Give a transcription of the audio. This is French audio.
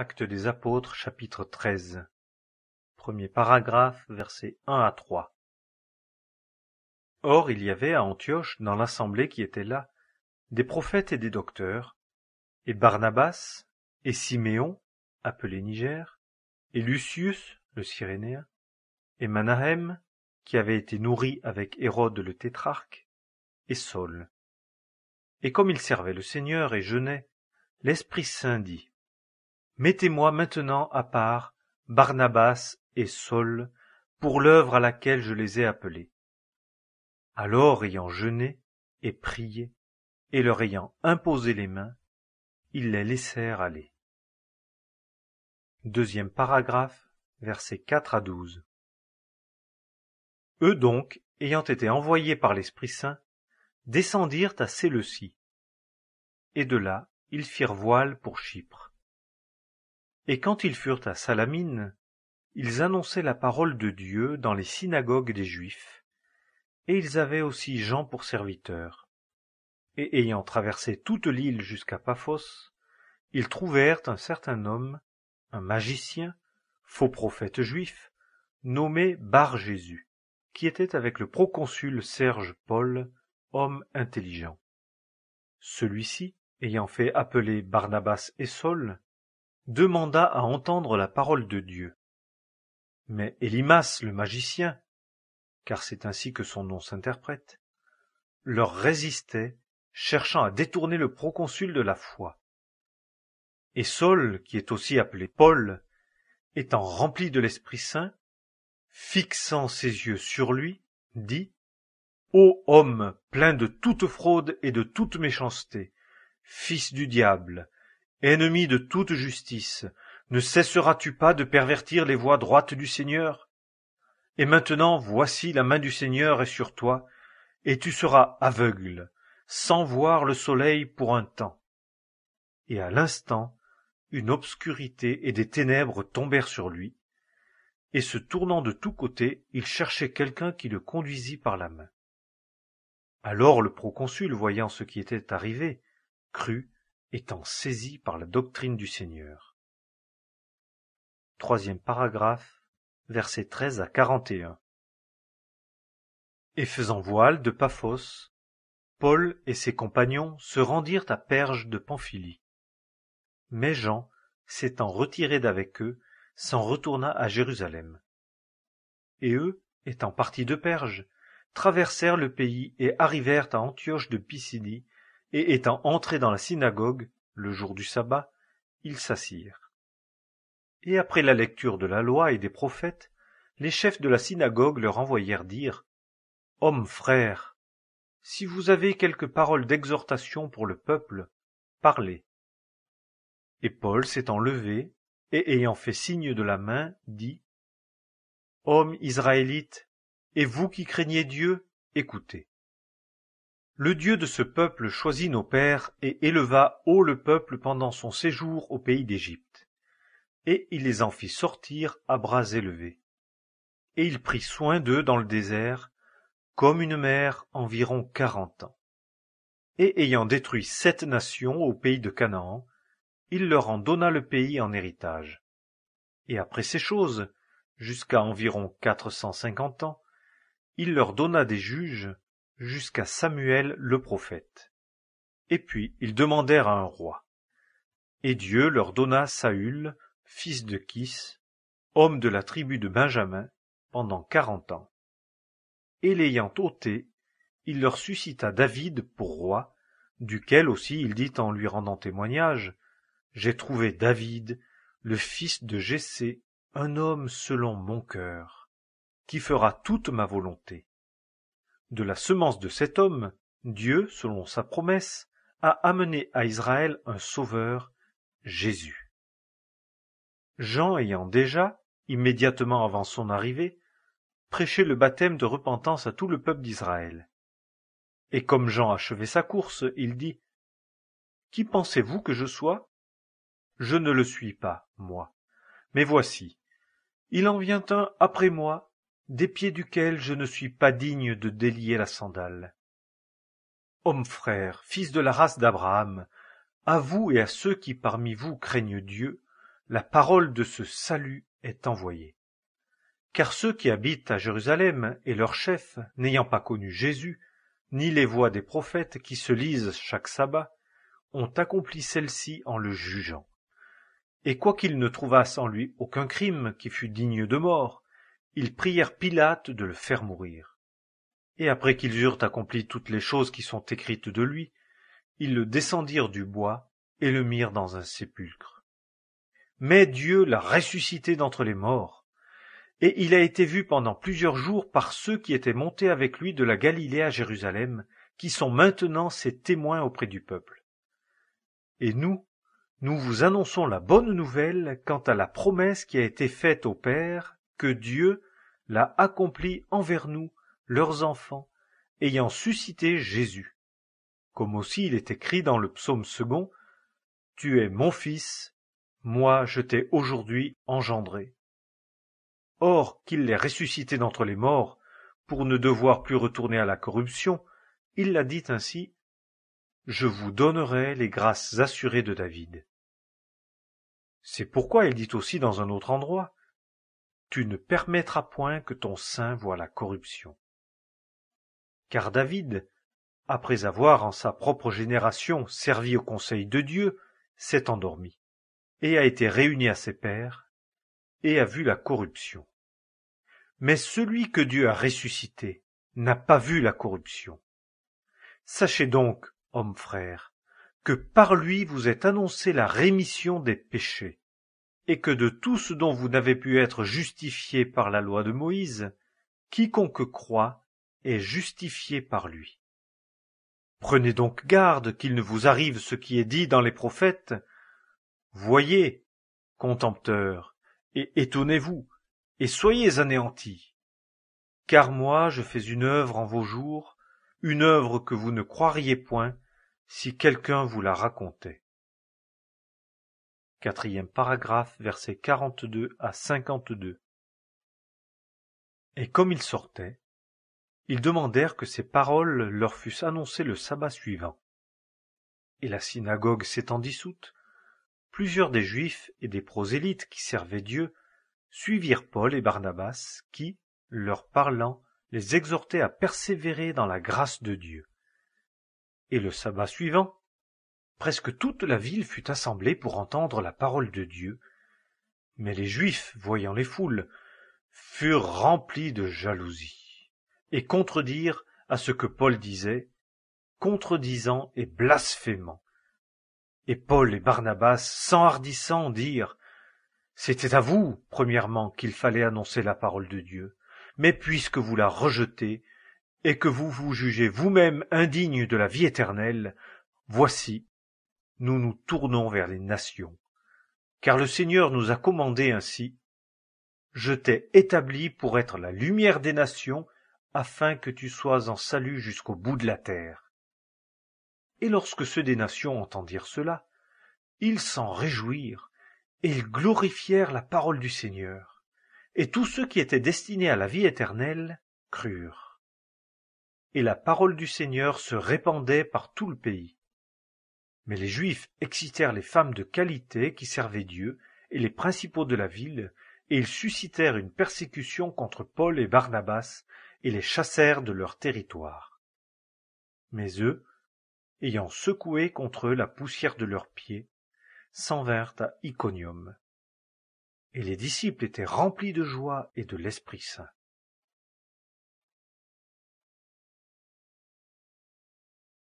Actes des Apôtres, chapitre 13. Premier paragraphe, versets 1 à 3. Or il y avait à Antioche, dans l'assemblée qui était là, des prophètes et des docteurs, et Barnabas, et Siméon, appelé Niger, et Lucius, le Cyrénéen, et Manahem, qui avait été nourri avec Hérode le tétrarque, et Saul. Et comme ils servaient le Seigneur et jeûnaient, l'Esprit Saint dit: Mettez-moi maintenant à part Barnabas et Saul pour l'œuvre à laquelle je les ai appelés. Alors, ayant jeûné et prié, et leur ayant imposé les mains, ils les laissèrent aller. Deuxième paragraphe, versets 4 à 12. Eux donc, ayant été envoyés par l'Esprit Saint, descendirent à Séleucie. Et de là, ils firent voile pour Chypre. Et quand ils furent à Salamine, ils annonçaient la parole de Dieu dans les synagogues des Juifs, et ils avaient aussi Jean pour serviteur. Et ayant traversé toute l'île jusqu'à Paphos, ils trouvèrent un certain homme, un magicien, faux prophète juif, nommé Bar-Jésus, qui était avec le proconsul Serge Paul, homme intelligent. Celui-ci, ayant fait appeler Barnabas et Saul, demanda à entendre la parole de Dieu. Mais Élymas le magicien, car c'est ainsi que son nom s'interprète, leur résistait, cherchant à détourner le proconsul de la foi. Et Saul, qui est aussi appelé Paul, étant rempli de l'Esprit Saint, fixant ses yeux sur lui, dit: Ô homme plein de toute fraude et de toute méchanceté, fils du diable, ennemi de toute justice, ne cesseras-tu pas de pervertir les voies droites du Seigneur? Et maintenant, voici la main du Seigneur est sur toi, et tu seras aveugle, sans voir le soleil pour un temps. Et à l'instant, une obscurité et des ténèbres tombèrent sur lui, et se tournant de tous côtés, il cherchait quelqu'un qui le conduisît par la main. Alors le proconsul, voyant ce qui était arrivé, crut, étant saisi par la doctrine du Seigneur. Troisième paragraphe, versets 13 à 41. Et faisant voile de Paphos, Paul et ses compagnons se rendirent à Perge de Pamphylie. Mais Jean, s'étant retiré d'avec eux, s'en retourna à Jérusalem. Et eux, étant partis de Perge, traversèrent le pays et arrivèrent à Antioche de Pisidie, et étant entrés dans la synagogue, le jour du sabbat, ils s'assirent. Et après la lecture de la loi et des prophètes, les chefs de la synagogue leur envoyèrent dire: Hommes frères, si vous avez quelques paroles d'exhortation pour le peuple, parlez. Et Paul s'étant levé, et ayant fait signe de la main, dit: Hommes israélites, et vous qui craignez Dieu, écoutez. Le Dieu de ce peuple choisit nos pères et éleva haut le peuple pendant son séjour au pays d'Égypte. Et il les en fit sortir à bras élevés. Et il prit soin d'eux dans le désert, comme une mère environ 40 ans. Et ayant détruit 7 nations au pays de Canaan, il leur en donna le pays en héritage. Et après ces choses, jusqu'à environ 450 ans, il leur donna des juges, jusqu'à Samuel le prophète. Et puis ils demandèrent à un roi. Et Dieu leur donna Saül, fils de Kis, homme de la tribu de Benjamin, pendant 40 ans. Et l'ayant ôté, il leur suscita David pour roi, duquel aussi il dit en lui rendant témoignage: J'ai trouvé David, le fils de Jessé, un homme selon mon cœur, qui fera toute ma volonté. De la semence de cet homme, Dieu, selon sa promesse, a amené à Israël un sauveur, Jésus. Jean ayant déjà, immédiatement avant son arrivée, prêché le baptême de repentance à tout le peuple d'Israël. Et comme Jean achevait sa course, il dit: Qui pensez-vous que je sois? Je ne le suis pas, moi. Mais voici, il en vient un après moi, des pieds duquel je ne suis pas digne de délier la sandale. Hommes frères, fils de la race d'Abraham, à vous et à ceux qui parmi vous craignent Dieu, la parole de ce salut est envoyée. Car ceux qui habitent à Jérusalem et leurs chefs, n'ayant pas connu Jésus, ni les voix des prophètes qui se lisent chaque sabbat, ont accompli celle-ci en le jugeant. Et quoiqu'ils ne trouvassent en lui aucun crime qui fût digne de mort, ils prièrent Pilate de le faire mourir. Et après qu'ils eurent accompli toutes les choses qui sont écrites de lui, ils le descendirent du bois et le mirent dans un sépulcre. Mais Dieu l'a ressuscité d'entre les morts, et il a été vu pendant plusieurs jours par ceux qui étaient montés avec lui de la Galilée à Jérusalem, qui sont maintenant ses témoins auprès du peuple. Et nous vous annonçons la bonne nouvelle quant à la promesse qui a été faite au Père, que Dieu l'a accomplie envers nous, leurs enfants, ayant suscité Jésus. Comme aussi il est écrit dans le psaume 2, « Tu es mon fils, moi je t'ai aujourd'hui engendré. » Or, qu'il l'ait ressuscité d'entre les morts, pour ne devoir plus retourner à la corruption, il l'a dit ainsi, « Je vous donnerai les grâces assurées de David. » C'est pourquoi il dit aussi dans un autre endroit, « Tu ne permettras point que ton sein voie la corruption. » Car David, après avoir en sa propre génération servi au conseil de Dieu, s'est endormi, et a été réuni à ses pairs, et a vu la corruption. Mais celui que Dieu a ressuscité n'a pas vu la corruption. Sachez donc, hommes frères, que par lui vous est annoncée la rémission des péchés, et que de tout ce dont vous n'avez pu être justifiés par la loi de Moïse, quiconque croit est justifié par lui. Prenez donc garde qu'il ne vous arrive ce qui est dit dans les prophètes. Voyez, contempteurs, et étonnez-vous, et soyez anéantis. Car moi je fais une œuvre en vos jours, une œuvre que vous ne croiriez point, si quelqu'un vous la racontait. 4e paragraphe, versets 42 à 52. Et comme ils sortaient, ils demandèrent que ces paroles leur fussent annoncées le sabbat suivant. Et la synagogue s'étant dissoute, plusieurs des Juifs et des prosélytes qui servaient Dieu suivirent Paul et Barnabas qui, leur parlant, les exhortaient à persévérer dans la grâce de Dieu. Et le sabbat suivant, presque toute la ville fut assemblée pour entendre la parole de Dieu, mais les Juifs, voyant les foules, furent remplis de jalousie, et contredirent à ce que Paul disait, contredisant et blasphémant. Et Paul et Barnabas, s'enhardissant, dirent, « C'était à vous, premièrement, qu'il fallait annoncer la parole de Dieu, mais puisque vous la rejetez, et que vous vous jugez vous-même indigne de la vie éternelle, voici, nous nous tournons vers les nations. Car le Seigneur nous a commandé ainsi, « Je t'ai établi pour être la lumière des nations, afin que tu sois en salut jusqu'au bout de la terre. » Et lorsque ceux des nations entendirent cela, ils s'en réjouirent, et ils glorifièrent la parole du Seigneur. Et tous ceux qui étaient destinés à la vie éternelle crurent. Et la parole du Seigneur se répandait par tout le pays. Mais les Juifs excitèrent les femmes de qualité qui servaient Dieu et les principaux de la ville, et ils suscitèrent une persécution contre Paul et Barnabas, et les chassèrent de leur territoire. Mais eux, ayant secoué contre eux la poussière de leurs pieds, s'en vinrent à Iconium. Et les disciples étaient remplis de joie et de l'Esprit Saint.